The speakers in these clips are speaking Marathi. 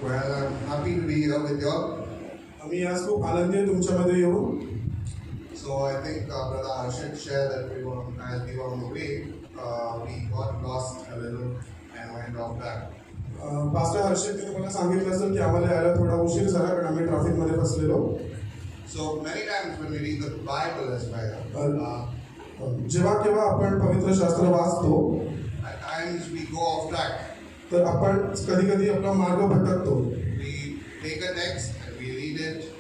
Well, I'm happy to be here with you all. आम्ही आज खूप आनंदी आहे तुमच्यामध्ये येऊन. So I think Brother Harshit shared that as we were on the way, we got lost a little and went off track. Pastor हर्षदने तुम्हाला सांगितलं असेल की आम्हाला यायला थोडा उशीर झाला कारण आम्ही ट्रॅफिकमध्ये फसलेलो. So many times when we read the Bible as well, जेव्हा केव्हा आपण पवित्र शास्त्र वाचतो at times we go off track. तर आपण कधी कधी आपला मार्ग भटकतो. We take a text and we read it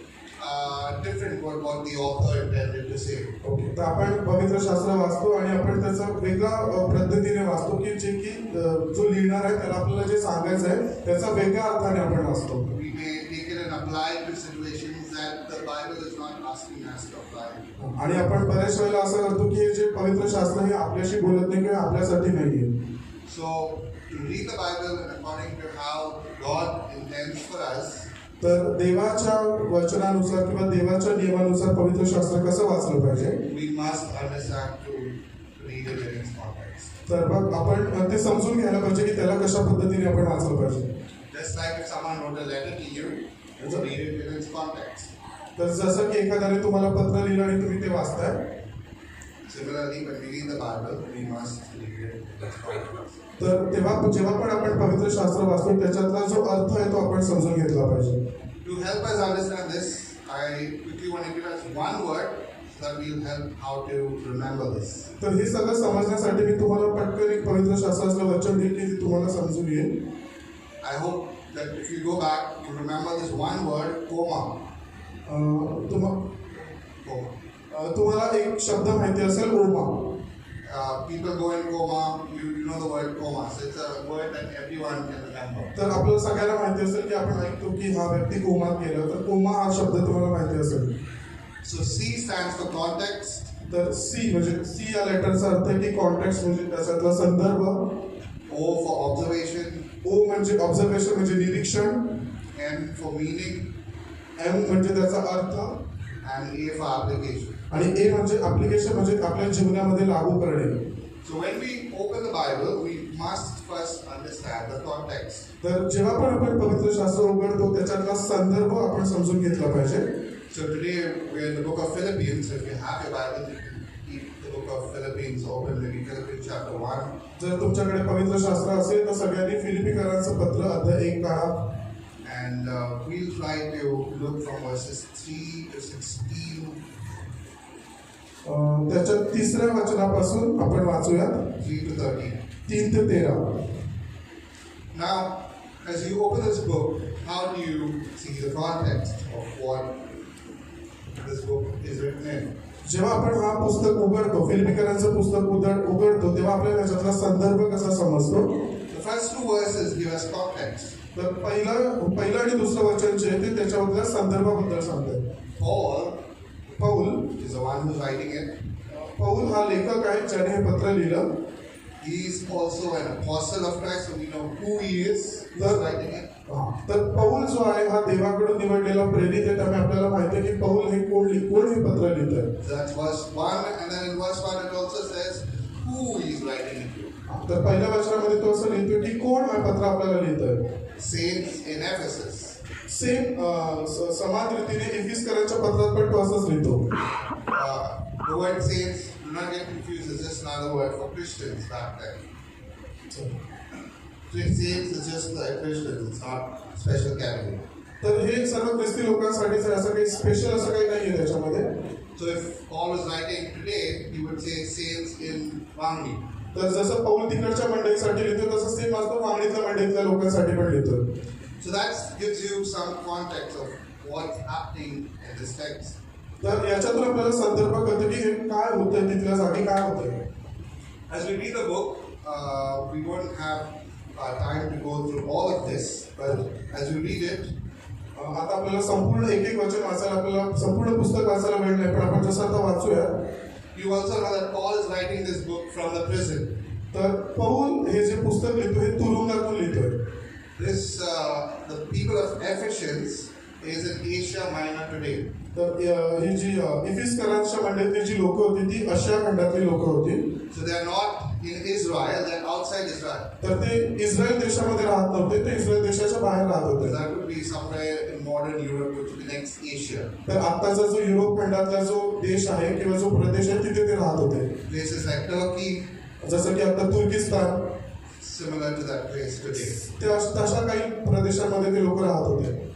different what the author intended to say. Okay, तर आपण पवित्र शास्त्र वाचतो आणि आपण त्याचा वेगळ्या पद्धतीने वाचतो की जे की जो लिहिणार आहे त्याला आपल्याला जे सांगायचं आहे त्याचा वेगळ्या अर्थाने आपण वाचतो. We may take it and apply it to situations that the Bible is not asking us to apply. आणि आपण बऱ्याच वेळेला असं करतो की हे जे पवित्र शास्त्र हे आपल्याशी बोलत नाही किंवा आपल्यासाठी नाहीये. So to read the Bible according to how God intends for us, तर देवाच्या वचनानुसार किंवा देवाच्या नियमानुसार पवित्र शास्त्र कसं वाचलं पाहिजे we must understand to read it in its context. तर मग आपण ते समजून घ्यायला पाहिजे की त्याला कशा पद्धतीने आपण वाचलं पाहिजे. Just like if someone wrote a letter to you, you read it in its context. तर जसं की एखाद्याने तुम्हाला पत्र लिहिलं आणि तुम्ही ते वाचताय, Similarly, when we read the Bible, we must read it in its context. तर तेव्हा जेव्हा पण आपण पवित्र शास्त्र वाचतो त्याच्यातला जो अर्थ आहे तो आपण समजून घेतला पाहिजे. To help us understand this, I quickly want to give us one word so that we'll help how to remember this. तर हे सगळं समजण्यासाठी मी तुम्हाला पटकन एक पवित्र शास्त्राचं वचन देईल की ते तुम्हाला समजून येईल. I hope that if you go back, you remember this one word, coma. Coma. तुम्हाला एक शब्द माहिती असेल, ओमा. People go in coma, you know the word coma. So it's a word that everyone can remember. तर आपल्याला सगळ्यांना माहिती असेल की आपण ऐकतो की हा व्यक्ती कोमात गेला, तर कोमा हा शब्द तुम्हाला माहिती असेल. So C stands for context. तर सी म्हणजे सी या लेटरचा अर्थ आहे की कॉन्टेक्स्ट म्हणजे त्याच्यातला संदर्भ. O for observation. ओ म्हणजे ऑब्झर्वेशन म्हणजे निरीक्षण. M for meaning. एम म्हणजे त्याचा अर्थ. And A for application. आणि ए म्हणजे ऍप्लिकेशन म्हणजे आपल्या जीवनामध्ये लागू करणे. So when we open the Bible, we must first understand the context. तर जेव्हा पण आपण पवित्र शास्त्र उघडतो त्याच्यातला संदर्भ आपण समजून घेतला पाहिजे. So today we're in the book of Philippians. So if you have your Bible, you can keep the book of Philippians open. Maybe Philippians chapter 1. जर तुमच्याकडे पवित्र शास्त्र असेल तर सगळ्यांनी फिलिपिकरांचं पत्र अध्याय 1 काढा. And we'll try to look from verses 3 to 16. त्याच्या तिसऱ्या वचनापासून आपण वाचूया 3 to 13. 3 ते 13. Now, as you open this book, how do you see the context of what this book is written in? जेव्हा आपण हा पुस्तक उघडतो, फिलिपिकरांचं पुस्तक उघडतो तेव्हा आपल्याला त्याच्यातला संदर्भ कसा समजतो. The first two verses give us context. तर पहिलं आणि दुसरं वचन जे आहे ते त्याच्याबद्दल संदर्भाबद्दल सांगतात. Paul is the one who's writing it. Paul हा लेखक आहे ज्याने हे पत्र लिहिलं. He is also an apostle of Christ, so we know who he is who's writing it. तर पौल जो आहे हा देवाकडून निवडलेला प्रेरित आहे. त्यामुळे आपल्याला माहिती आहे की पौल हे कोण हे पत्र लिहित आहे. So that's verse 1, and then in verse 1 it also says who he is writing it to. तर पहिल्या वचनामध्ये तो असं लिहितो की कोण हा पत्र आपल्याला लिहित आहे. Saints in Ephesus. सेम समान रीतीने एफिसकरांच्या पत्रात पण तो असंच लिहितो. The word saints, do not get confused, is just another word for Christians back then. So saints is just like Christians, it's not special category. तर हे सर्व ख्रिस्ती लोकांसाठीच आहे, असं काही स्पेशल असं काही नाही आहे त्याच्यामध्ये. So if Paul was writing today, he would say saints in Wangi. तर जसं पौल तिकडच्या मंडळीसाठी लिहितो तसं सेम असतो वांगडीतल्या मंडळीतल्या लोकांसाठी पण लिहितो. So that gives you some context of what's happening in this text. तर याच्यातून आपल्याला संदर्भ कळतो की हे काय होतंय, तिथल्या जागी काय होतंय. As we read the book, we won't have time to go through all of this, but as we read it, आता आपल्याला संपूर्ण एक वचन वाचायला आपल्याला संपूर्ण पुस्तक वाचायला वेळ नाही, पण आपण जसं आता वाचूया. you also know that Paul is writing this book from the prison. तर पौल हे जे पुस्तक लिहितो हे तुरुंगातून लिहितोय. This the people of Ephesians is in Asia Minor today. तर ही जी एफिसकरांच्या मंडळीतली जी लोकं होती ती आशिया खंडातली लोकं होती. So they are not in Israel than outside Israel. तर ते इस्रायल देशामध्ये राहत नव्हते, ते इस्रायल देशाच्या बाहेर राहत होते. That would be somewhere in modern Europe, which would be next Asia. तर आत्ताचा जो युरोप खंडातला जो देश आहे किंवा जो प्रदेश आहे तिथे ते राहत होते. Places like Turkey, जसं की आता तुर्किस्तान, similar to that place today. तशा काही प्रदेशांमध्ये ते लोक राहत होते.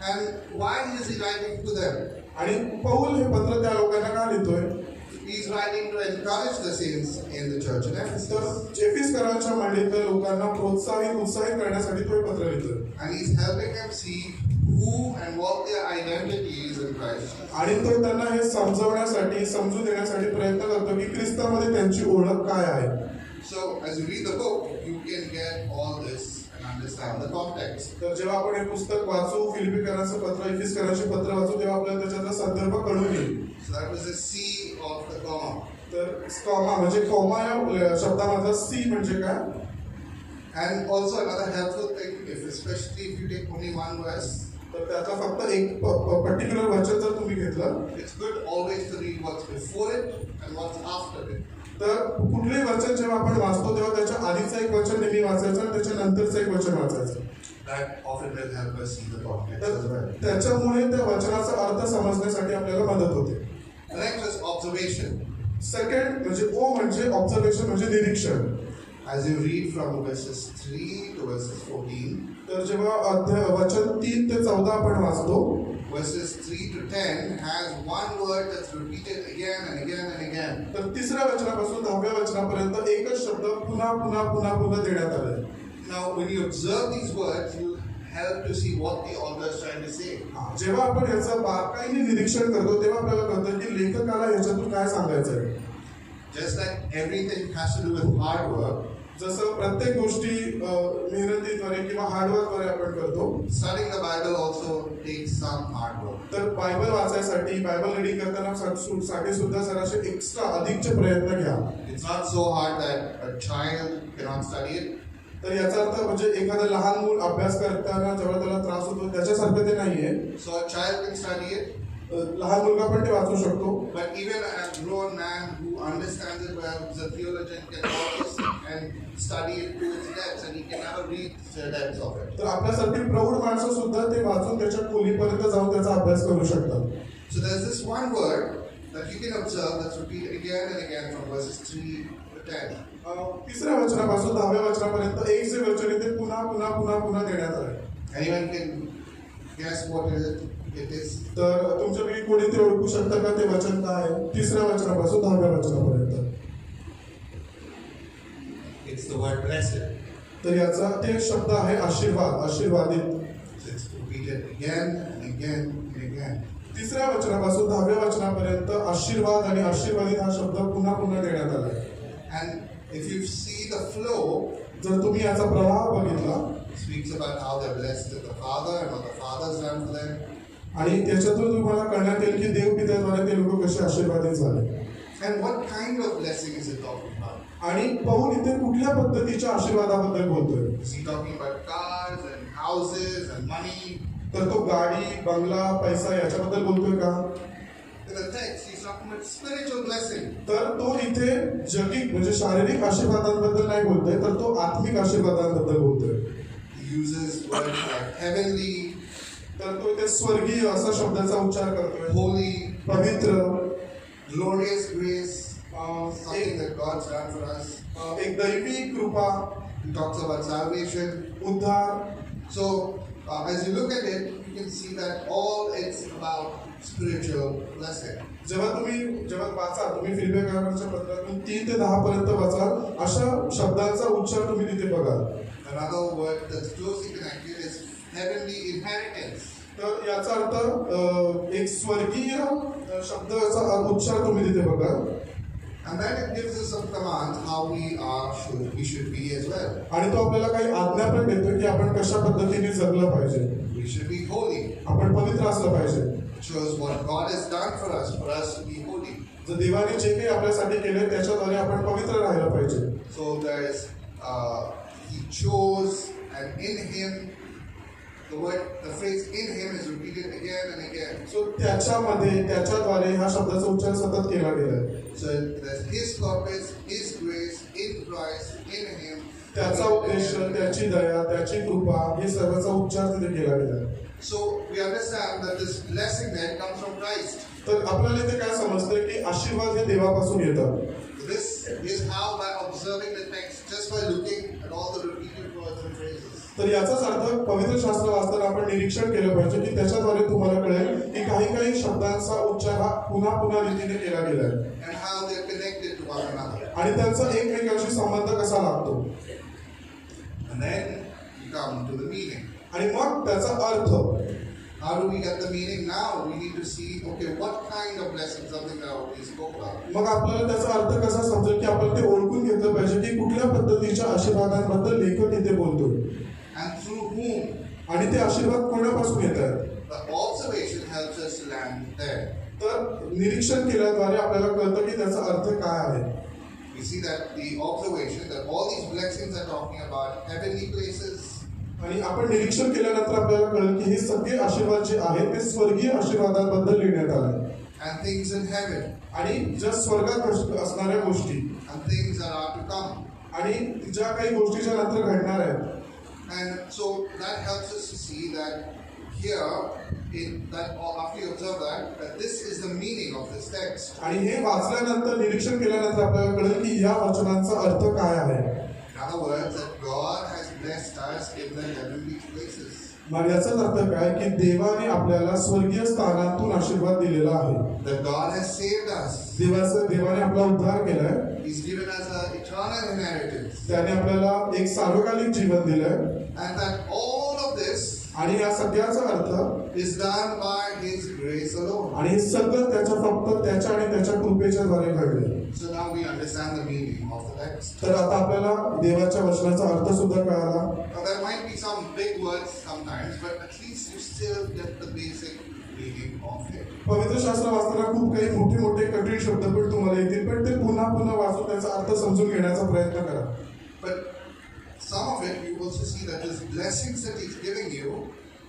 And why is he writing to them? आणि पौल हे पत्र त्या लोकांना का लिहितोय? He's writing to encourage the saints in the church in Ephesus. तर एफिसकरांच्या मंडळीतल्या लोकांना उत्साहित करण्यासाठी तो हे पत्र लिहितोय. And he's helping them see who and what their identity is in Christ. आणि तो त्यांना हे समजून देण्यासाठी प्रयत्न करतो की ख्रिस्तामध्ये त्यांची ओळख काय आहे. So as you read the book, you can get all this and understand the context. तर जेव्हा आपण हे पुस्तक वाचू, फिलिपिकरांचं पत्र, एफिसकरांचे पत्र वाचू, तेव्हा आपल्याला त्याचा संदर्भ कळून येईल. So that was the C of the comma. तर कॉमा म्हणजे कॉमा या शब्दामधला सी म्हणजे काय? And also another helpful thing, especially if you take only one verse, तर त्याचा फक्त एक पर्टिक्युलर वचन जर तुम्ही घेतलं, it's good always to read what's before it and what's after it. तर कुठलंही वचन जेव्हा आपण वाचतो तेव्हा त्याच्या आधीचं एक वचन नेहमी वाचायचं आणि त्याच्या नंतरचं एक वचन वाचायचं. That often will help us see the context as well. तर त्याच्यामुळे त्या वचनाचा अर्थ समजण्यासाठी आपल्याला मदत होते. The next is observation. Second म्हणजे ओ म्हणजे ऑब्झर्वेशन म्हणजे निरीक्षण. As you read from verses 3 to verses 14, तर जेव्हा वचन 3 ते 14 आपण वाचतो, verses 3 to 10 has one word that's repeated again and again and again. तर तिसऱ्या वचनापासून 10व्या वचनापर्यंत एकच शब्द पुन्हा देण्यात आलाय. Now, when you observe these words, you help to see what the author is trying to say. जेव्हा आपण याचं बारकाईने निरीक्षण करतो तेव्हा आपल्याला कळतं की लेखकाला याच्यातून काय सांगायचं आहे. Just like everything has to do with hard work, जसं प्रत्येक गोष्टी मेहनतीद्वारे किंवा हार्डवर्कद्वारे आपण करतो, studying the Bible also takes some hard work. तर बायबल वाचायसाठी, बायबल रीडिंग करताना साठी सुद्धा जराशे एक्स्ट्रा अधिकचे प्रयत्न घ्या. It's not so hard that a child cannot study it. तर याचा अर्थ म्हणजे एखादं लहान मूल अभ्यास करताना जेव्हा त्याला त्रास होतो त्याच्यासारखं ते नाहीये. So a child can study it. लहान मुलगा पण ते वाचू शकतो. But even a grown man who understands it well, who's a theologian, can also sit and study it to its depths, and he can never reach the depths of it. तर आपल्यासारखी प्रौढ माणसं सुद्धा ते वाचून त्याच्या खोलीपर्यंत जाऊन त्याचा अभ्यास करू शकतात. So there's this one word that you can observe that's repeated again and again from verses 3 to 10. तिसऱ्या वचनापासून 10व्या वचनापर्यंत एक जे वचन आहे ते पुन्हा देण्यात आलंय. Anyone can guess what it is? तर तुमच्यापैकी कोणी ते ओळखू शकता का ते वचन काय आहे? तिसऱ्या वचनापासून 10व्या वचनापर्यंत. It's the word blessed. तर याचा ते शब्द आहे आशीर्वाद, आशीर्वादित. So it's repeated again and again and again. तिसऱ्या वचनापासून 10व्या वचनापर्यंत आशीर्वाद आणि आशीर्वादित हा शब्द पुन्हा देण्यात आलाय. And if you see the flow, जर तुम्ही याचा प्रवाह बघितला, it speaks about how they're blessed with the Father and what the Father's done for them. आणि त्याच्यातून तुम्हाला कळण्यात येईल की देव पित्याद्वारे ते लोक कसे आशीर्वादित झाले. And what kind of blessing is it talking about? आणि पौल इथे कुठल्या पद्धतीच्या आशीर्वादाबद्दल बोलतोय? Is he talking about cars and houses and money? तर तो गाडी, बंगला, पैसा याच्याबद्दल बोलतोय का? In the text, he's talking about spiritual blessing. तर तो इथे जगिक म्हणजे शारीरिक आशीर्वादांबद्दल नाही बोलतोय, तर तो आत्मिक आशीर्वादांबद्दल बोलतोय. He uses words like heavenly, तर तो इथे स्वर्गीय असा शब्दाचा उच्चार करतोय. holy, पवित्र, glorious grace, something that God's done for us. एक दैवी कृपा, He talks about salvation. उद्धार. So, as you look at it, you can see that all it's about spiritual blessing. जेव्हा तुम्ही फिलिपिकरांच्या पत्रातून 3 ते 10 पर्यंत वाचाल, अशा शब्दांचा उच्चार तुम्ही तिथे बघाल. Another word that's closely connected is heavenly inheritance. तर याचा अर्थ एक स्वर्गीय शब्दाचा उच्चार तुम्ही तिथे बघाल. And then it gives us some commands how we should be as well. आणि तो आपल्याला काही आज्ञा पण देतो की आपण कशा पद्धतीने जगलं पाहिजे. We should be holy. आपण पवित्र असलं पाहिजे. It shows what God has done for us to be holy. जर देवाने जे काही आपल्यासाठी केले त्याच्याद्वारे आपण पवित्र राहायला पाहिजे. So there is He chose, and in Him, the phrase "in Him" is repeated again and again. So त्याच्याद्वारे हा शब्दाचा उच्चार सतत केला गेलाय. So there's His purpose, His grace, in Christ, in Him. त्याचा उद्देश, त्याची दया, त्याची कृपा हे सर्वांचा उच्चार तिथे केला गेला. So we understand that this blessing then comes from Christ. तर आपल्याला इथे काय समजतंय की आशीर्वाद हे देवापासून येतात. This is how, by observing the text, just by looking at all the repeated words and phrases. तर याचाच अर्थ पवित्र शास्त्र वाचताना आपण निरीक्षण केलं पाहिजे की त्याच्याद्वारे तुम्हाला कळेल की काही शब्दांचा उच्चार हा पुन्हा पुन्हा रीतीने केला गेलाय And how they're connected to one another. आणि त्यांचा एकमेकांशी संबंध कसा लागतो. And then you come to the meaning. आणि मग त्याचा अर्थ. How do we get the meaning now? We need to see, okay, what kind of blessing, something that we spoke about. मग आपल्याला त्याचा अर्थ कसा समजेल की आपण ते ओळखून घेतलं पाहिजे की कुठल्या पद्धतीच्या आशीर्वादांबद्दल लेखक इथे बोलतोय And through whom. आणि ते आशीर्वाद कोणापासून येत आहेत. The observation helps us to land there. तर निरीक्षण केल्याद्वारे आपल्याला कळतं की त्याचा अर्थ काय आहे. We see that the observation that all these blessings are talking about heavenly places. आणि आपण निरीक्षण केल्यानंतर आपल्याला कळेल की हे सगळे आशीर्वाद जे आहेत ते स्वर्गीय आशीर्वादांबद्दल लिहिण्यात आले. And things in heaven. आणि ज्या स्वर्गात असणाऱ्या गोष्टी And things that are to come. आणि ज्या काही गोष्टी ज्या नंतर घडणार आहेत. And so that helps us to see that here, after you observe that this is the meaning of this text. आणि हे वाचल्यानंतर निरीक्षण केल्यानंतर आपल्याला कळेल की या वचनांचा अर्थ काय आहे. In other words, that God has blessed us in the heavenly places. मग याचाच अर्थ काय की देवाने आपल्याला स्वर्गीय स्थानातून आशीर्वाद दिलेला आहे. That God has saved us. देवाने आपला उद्धार केलाय. He's given us an eternal inheritance. त्याने आपल्याला एक सार्वकालिक जीवन दिलंय. And that all of this आणि या सगळ्याचा अर्थ is done by His grace alone. आणि हे सगळं फक्त त्याच्या आणि त्याच्या कृपेच्या द्वारे घडले. So now we understand the meaning of the text. तर आता आपल्याला देवाच्या वचनाचा अर्थ सुद्धा कळाला. Now there might be some big words sometimes, but at least you still get the basic meaning of it. पवित्र शास्त्र वाचताना खूप काही मोठे कठीण शब्द पण तुम्हाला येतील, पण ते पुन्हा वाचून त्याचा अर्थ समजून घेण्याचा प्रयत्न करा. But some of it you also see that these blessings that He's giving you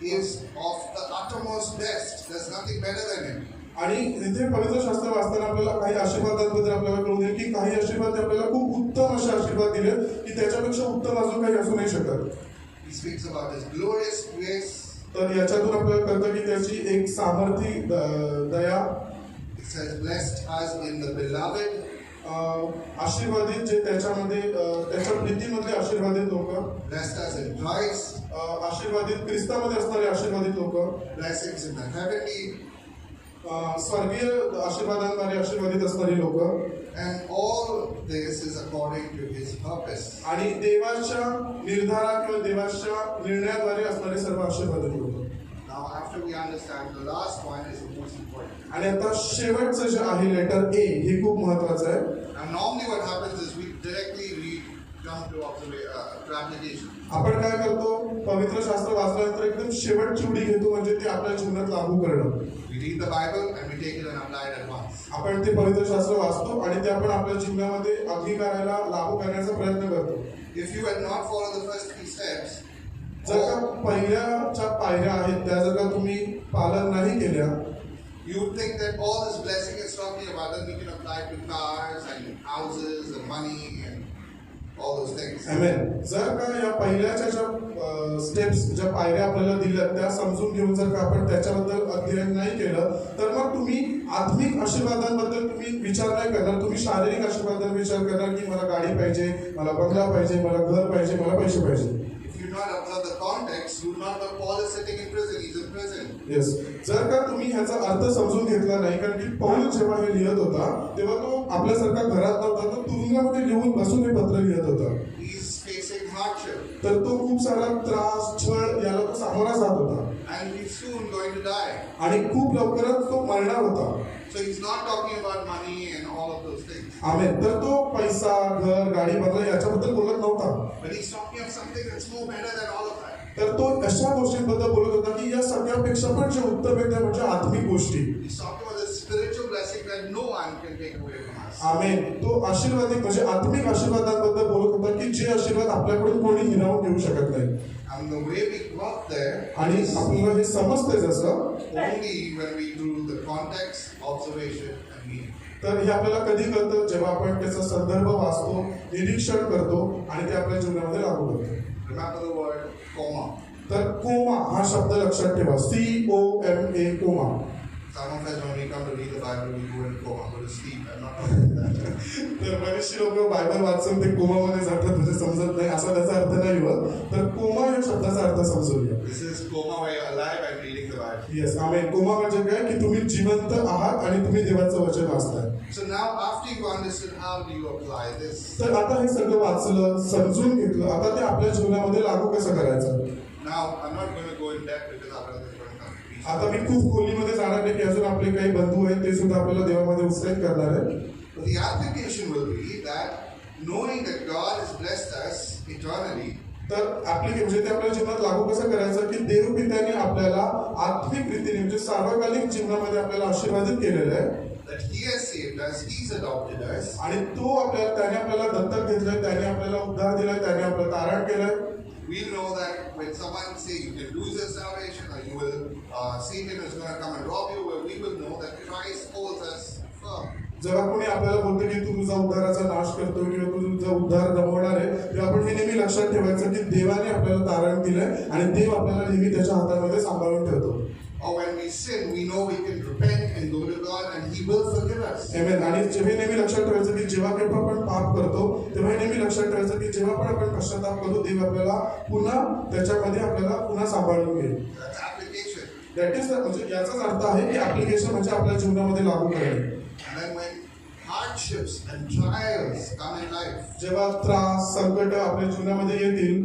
is of the uttermost best. There's nothing better than it. आणि इथे पवित्र शास्त्र वाचताना आपल्याला काही आशीर्वादांबद्दल आपल्याला कळून येईल की काही आशीर्वाद आपल्याला खूप उत्तम असे आशीर्वाद दिले की त्याच्यापेक्षा उत्तम अजून काही असू नाही शकत. He speaks about His glorious grace. तर याच्यातून आपल्याला कळतं की त्याची एक सामर्थी दया. It says blessed as in the beloved. आशीर्वादित जे त्याच्यामध्ये त्याच्या प्रीतीमध्ये आशीर्वादित लोक. Blessed as in Christ. आशीर्वादित ख्रिस्तामध्ये असणारे आशीर्वादित लोक. Blessings in the heavenly. स्वर्गीय आशीर्वादांद्वारे आशीर्वादित असणारी लोक. And all this is according to His purpose. आणि देवाच्या निर्धारा किंवा देवाच्या निर्णयाद्वारे असणारे सर्व आशीर्वादित लोक. Now after we understand, the last point is the most important. आणि आता शेवटचं जे आहे लेटर ए हे खूप महत्वाचं आहे. And normally what happens is we directly jump to application. आपण काय करतो पवित्र शास्त्र वाचल्यानंतर एकदम शेवटची उडी घेतो म्हणजे ते आपल्या जीवनात लागू करणं. We read the Bible and we take it and apply it at once. आपण ते पवित्र शास्त्र वाचतो आणि ते आपण आपल्या जीवनामध्ये अंगीकारायला लागू करण्याचा प्रयत्न करतो. If you had not followed the first 3 steps, जर का पहिल्याच्या पायऱ्या आहेत त्या जर का तुम्ही पालन नाही केल्या, you would think that all this blessing is talking about that we can apply to cars and houses and money and all those things. आमेन. जर का या पहिल्याच्या ज्या स्टेप्स ज्या पायऱ्या आपल्याला दिल्या त्या समजून घेऊन जर का आपण त्याच्याबद्दल अध्ययन नाही केलं तर मग तुम्ही आत्मिक आशीर्वादांबद्दल तुम्ही विचार नाही करणार. तुम्ही शारीरिक आशीर्वादांबद्दल विचार करणार की मला गाडी पाहिजे, मला बंगला पाहिजे, मला घर पाहिजे, मला पैसे पाहिजे. If you not observe the context, you would not know Paul is sitting in prison. He's in prison. Yes. जर का तुम्ही ह्याचा अर्थ समजून घेतला नाही कारण की पौल जेव्हा हे लिहित होता तेव्हा तो आपल्यासारखा घरात नव्हता, तो तुरुंगामध्ये लिहून बसून हे पत्र लिहित होता. He's facing hardship. तर तो खूप सारा त्रास छळ याला तो सामोरा जात होता And he's soon going to die. आणि खूप लवकरच तो मरणार होता. So he's not talking about money and all of those things. आमेन. तर तो पैसा, घर, गाडी, बंगला याच्याबद्दल बोलत नव्हता. But he's talking of something that's more better than all of that. तर तो अशा गोष्टींबद्दल बोलत होता की या सगळ्यापेक्षा पण जे उत्तम आहे त्या म्हणजे आत्मिक गोष्टी. He's talking about the spiritual blessing that no one can take away from us. आमेन. तो आशीर्वादिक म्हणजे आत्मिक आशीर्वादांबद्दल बोलत होता की जे आशीर्वाद आपल्याकडून कोणी हिरावून घेऊ शकत नाही. And the way we got there आणि आपल्याला हे समजते जसं only when we do the context, observation, and meaning. तर हे आपल्याला कधी कळतं जेव्हा आपण त्याचा संदर्भ वाचतो, निरीक्षण करतो आणि ते आपल्या जीवनामध्ये लागू करतो. Remember the word coma. तर कोमा हा शब्द लक्षात ठेवा. COMA coma. Some of us, when we come to read the Bible, we go in coma, go to sleep. I'm not talking about that. तर बरेचशी लोक बायबल वाचून ते कोमामध्ये जातात म्हणजे समजत नाही असा त्याचा अर्थ नाही होत. तर कोमा या शब्दाचा अर्थ समजूया. This is coma where you're alive and reading the Bible. Yes amen. Coma म्हणजे काय की तुम्ही जिवंत आहात आणि तुम्ही देवाचं वचन वाचताय. So now, after you understood, how do you apply this? तर आता हे सगळं वाचलं, समजून घेतलं, आता ते आपल्या जीवनामध्ये लागू कसं करायचं. Now, I'm not going to go in depth because our brother is going to come to preach. आता मी खूप खोलीमध्ये जाणार नाही की अजून आपले काही बंधू आहेत ते सुद्धा आपल्याला देवामध्ये उत्साहित करणार आहेत. But the application will be that knowing that God has blessed us eternally, तर म्हणजे ते आपल्या जीवनात लागू कसं करायचं की देवपित्याने आपल्याला आत्मिक रीतीने म्हणजे सार्वकालिक जीवनामध्ये आपल्याला आशीर्वादित केलेलं आहे. that He has saved us, He's adopted us, आणि त्याने आपल्याला दत्तक घेतलंय, त्याने आपल्याला उद्धार दिलाय, त्याने आपलं तारण केलंय. we know that when someone say you can lose your salvation or you will, Satan is going to come and rob you, well, we will know that Christ holds us firm. जेव्हा कोणी आपल्याला बोलतो की तू तुझा उद्धाराचा नाश करतो किंवा तू तुझा उद्धार गमावणार आहे, तेव्हा आपण हे नेहमी लक्षात ठेवायचं की देवाने आपल्याला तारण दिलंय आणि देव आपल्याला नेहमी त्याच्या हातामध्ये सांभाळून ठेवतो. Or when we sin, we know we can repent and go to God and He will forgive us. आमेन. आणि जेव्हा नेहमी लक्षात ठेवायचं की जेव्हा केव्हा आपण पाप करतो तेव्हा नेहमी लक्षात ठेवायचं की जेव्हा पण आपण पश्चाताप करतो देव आपल्याला पुन्हा त्याच्यामध्ये आपल्याला पुन्हा सांभाळून घेईल. That's application. दॅट इज म्हणजे याचाच अर्थ आहे की ऍप्लिकेशन म्हणजे आपल्या जीवनामध्ये लागू करणे. And then when hardships and trials come in life, जेव्हा त्रास संकट आपल्या जीवनामध्ये येतील,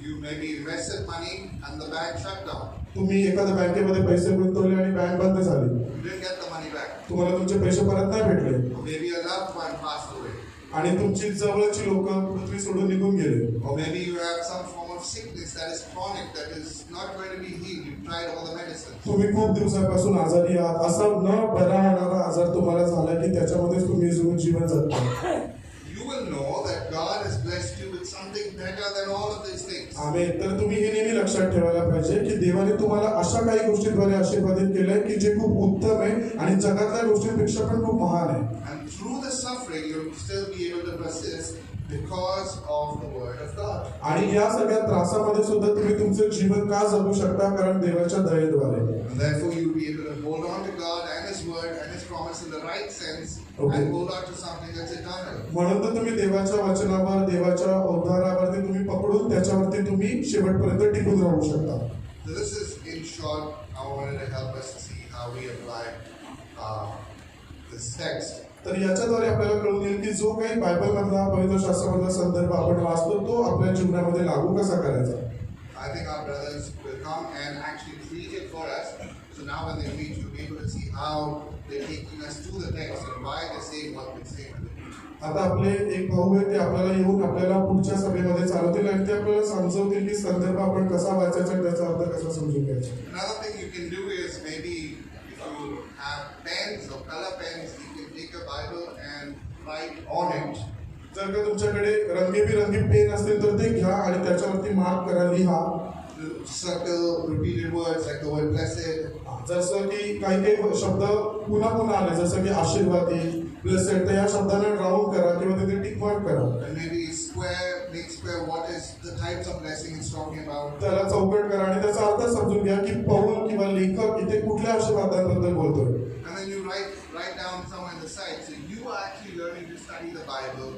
you maybe invested money and the bank shut down. तुम्ही एखाद्या बँकेमध्ये पैसे गुंतवले आणि बँक बंद झाली, You didn't get the money back. तुम्हाला तुमचे पैसे परत नाही भेटले Or maybe a loved one passed away. आणि तुमची जवळची लोक पृथ्वी सोडून निघून गेले. Or maybe you have some form of sickness that is chronic, that is not going to be healed. You've tried all the medicine. तुम्ही खूप दिवसापासून आजारी आहात, असा न बरा होणारा आजार तुम्हाला झाला की त्याच्यामध्येच तुम्ही जीवन जगता. You will know that God has blessed you with something better than all of these things. आमेन. तर तुम्ही हे नेहमी लक्षात ठेवायला पाहिजे की देवाने तुम्हाला अशा काही गोष्टीद्वारे आशीर्वादित केलंय की जे खूप उत्तम आहे आणि जगातल्या गोष्टींपेक्षा पण खूप महान आहे. And through the suffering, you'll still be able to persist because of the word of God. आणि या सगळ्या त्रासामध्ये सुद्धा तुम्ही तुमचं जीवन का जगू शकता कारण देवाच्या दयेद्वारे. And therefore, you'll be able to hold on to God and His word and His promise in the right sense, Okay. and hold on to something that's eternal. म्हणून तर तुम्ही देवाच्या वचनावर देवाच्या उद्धारावरती तुम्ही पकडून त्याच्यावरती तुम्ही शेवटपर्यंत टिकून राहू शकता. So this is, in short, I wanted to help us to see how we apply this text. तर याच्याद्वारे आपल्याला कळून येईल की जो काही बायबलमधला पवित्र शास्त्रामधला संदर्भ आपण वाचतो तो आपल्या जीवनामध्ये लागू कसा करायचा. I think our brothers will come and actually preach it for us. So now when they preach, you'll be able to see how they're taking us to the text and why they're saying what they're saying. आता आपले एक भाऊ आहेत ते आपल्याला येऊन आपल्याला पुढच्या सभेमध्ये चालवतील आणि ते आपल्याला समजवतील की संदर्भ आपण कसा वाचायचा आणि त्याचा अर्थ कसा समजून घ्यायचा. Another thing you can do is maybe if you have pens or color pens, you can take a Bible and write on it. जर का तुमच्याकडे रंगीबिरंगी पेन असतील तर ते घ्या आणि त्याच्यावरती मार्क करा, लिहा. Circle repeated words like the word blessed. जसं की काही शब्द पुन्हा पुन्हा आले जसं की आशीर्वादी, ब्लेसेड, तर या शब्दांना राऊंड करा किंवा तिथे टिक मार्क करा. And maybe make square what is the types of blessing it's talking about. त्याला चौकट करा आणि त्याचा अर्थ समजून घ्या की पौल किंवा लेखक इथे कुठल्या आशीर्वादांबद्दल बोलतोय. And then you write down somewhere on the side. So you are actually learning to study the Bible.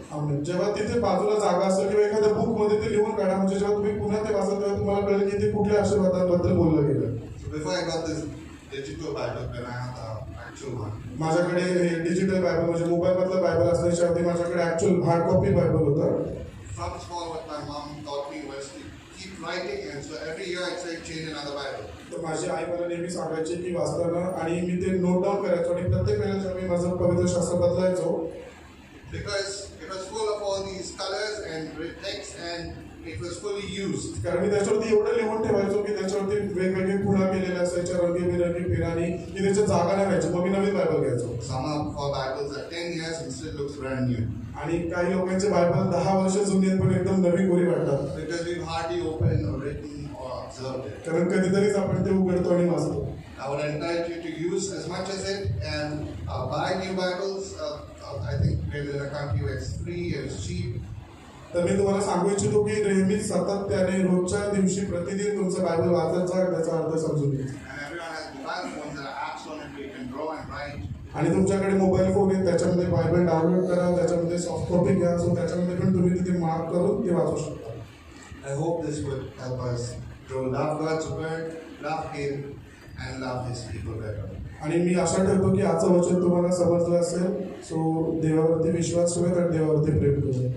जेव्हा तिथे बाजूला जागा असेल किंवा एखाद्या बुक मध्ये ते लिहून काढा म्हणजे जेव्हा तुम्ही पुन्हा ते वाचता तेव्हा तुम्हाला कळेल की ते कुठल्या आशीर्वादांबद्दल बोललं गेलं. So before I got this digital Bible, then I had the actual one. माझ्याकडे हे डिजिटल बायबल म्हणजे मोबाईल मधलं बायबल असल्याच्या आधी माझ्याकडे ऍक्च्युअल हार्ड कॉपी बायबल होतं. From small, what my mom taught me was to keep writing, and so every year I'd say change another Bible. तर माझी आई मला नेहमी सांगायची की वाचताना आणि मी ते नोट डाऊन करायचो आणि प्रत्येक वेळेला जेव्हा मी माझं पवित्र शास्त्र बदलायचो Because it was full of all these colors and text, and it was fully used. कारण मी त्याच्यावरती एवढं लिहून ठेवायचो की त्याच्यावरती वेगवेगळे खुणा केलेले असायच्या रंगीबिरंगी पेनानी की त्याच्यात जागा नाही राहायची, मग मी नवीन बायबल घ्यायचो. Some of our Bibles are 10 years and still looks brand new. आणि काही लोकांचे बायबल 10 वर्ष जुनी आहेत पण एकदम नवी कोरी वाटतात, Because we've hardly opened or written or observed it. कारण कधीतरीच आपण ते उघडतो आणि वाचतो. I would encourage you to use as much as it and buy new Bibles. I think we're in a country where it's free, it's cheap. तर मी तुम्हाला सांगू इच्छितो की नेहमी सातत्याने रोजच्या दिवशी प्रतिदिन तुमचं बायबल वाचत जा, त्याचा अर्थ समजून घ्या. And everyone has mobile phones, there are apps on it where you can draw and write. आणि तुमच्याकडे मोबाईल फोन आहे, त्याच्यामध्ये बायबल डाउनलोड करा, त्याच्यामध्ये सॉफ्ट कॉपी घ्या, सो त्याच्यामध्ये पण तुम्ही तिथे मार्क करून ते वाचू शकता. I hope this would help us to love God's word, love Him, and love His people better. आणि मी आशा ठेवतो की आजचं वचन तुम्हाला समजलं असेल. सो देवावरती विश्वास ठेवा आणि देवावरती प्रेम करूया.